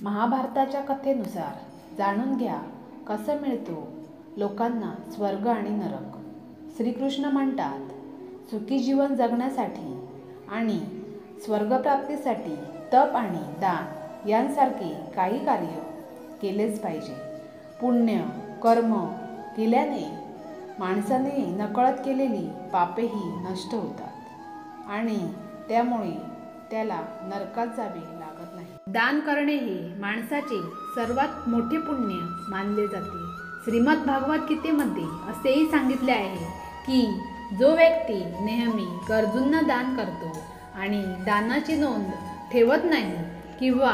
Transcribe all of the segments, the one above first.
महाभारताच्या कथेनुसार जाणून घ्या कसं मिळतो लोकांना स्वर्ग आणि नरक। श्रीकृष्ण म्हणतात, सुखी जीवन जगण्यासाठी आणि स्वर्गप्राप्तीसाठी तप आणि दान यांसारखे काही कार्य केलेच पाहिजे। पुण्य कर्म केल्याने माणसाने नकळत केलेली पापेही नष्ट होतात आणि त्यामुळे त्याला नरकात जावे लागत नाही। दान करणे हे माणसाचे सर्वात मोठे पुण्य मानले जाते। श्रीमद भागवत गीतेमध्ये असेही सांगितले आहे की जो व्यक्ती नेहमी गरजूंना दान करतो आणि दानाची नोंद ठेवत नाही किंवा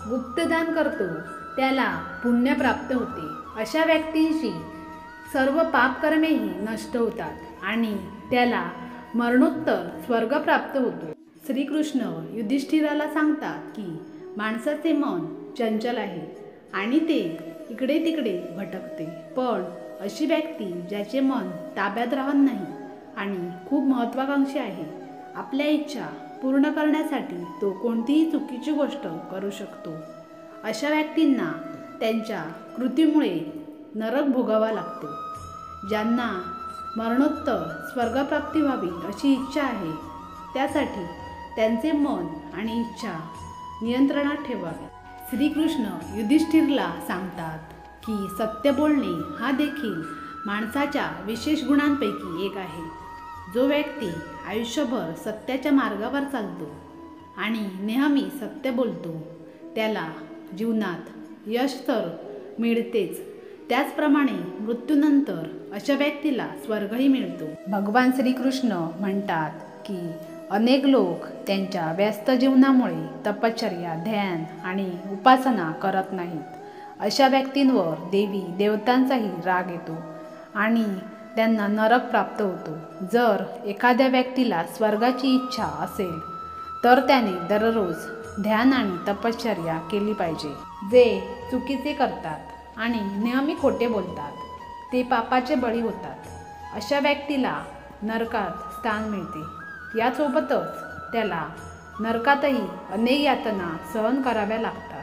गुप्तदान करतो त्याला पुण्य प्राप्त होते। अशा व्यक्तींची सर्व पापकर्मेही नष्ट होतात आणि त्याला मरणोत्तर स्वर्ग प्राप्त होतो। श्रीकृष्ण युधिष्ठिराला सांगतात की माणसाचे मन चंचल आहे आणि ते इकडे तिकडे भटकते, पण अशी व्यक्ती ज्याचे मन ताब्यात राहत नाही आणि खूप महत्त्वाकांक्षी आहे, आपल्या इच्छा पूर्ण करण्यासाठी तो कोणतीही चुकीची गोष्ट करू शकतो। अशा व्यक्तींना त्यांच्या कृतीमुळे नरक भोगावा लागतो। ज्यांना मरणोत्तर स्वर्गप्राप्ती व्हावी अशी इच्छा आहे त्यासाठी त्यांचे मन आणि इच्छा नियंत्रणात ठेवावे। श्रीकृष्ण युधिष्ठिरला सांगतात की सत्य बोलणे हा देखील माणसाच्या विशेष गुणांपैकी एक आहे। जो व्यक्ती आयुष्यभर सत्याच्या मार्गावर चालतो आणि नेहमी सत्य बोलतो त्याला जीवनात यश तर मिळतेच, त्याचप्रमाणे मृत्यूनंतर अशा व्यक्तीला स्वर्गही मिळतो। भगवान श्रीकृष्ण म्हणतात की अनेक लोक त्यांच्या व्यस्त जीवनामुळे तपश्चर्या, ध्यान आणि उपासना करत नाहीत। अशा व्यक्तींवर देवी देवतांचाही राग येतो आणि त्यांना नरक प्राप्त होतो। जर एखाद्या व्यक्तीला स्वर्गाची इच्छा असेल तर त्याने दररोज ध्यान आणि तपश्चर्या केली पाहिजे। जे चुकीचे करतात आणि नेहमी खोटे बोलतात ते पापाचे बळी होतात। अशा व्यक्तीला नरकात स्थान मिळते। यासोबतच त्याला नरकातही अनेक यातना सहन कराव्या लागतात।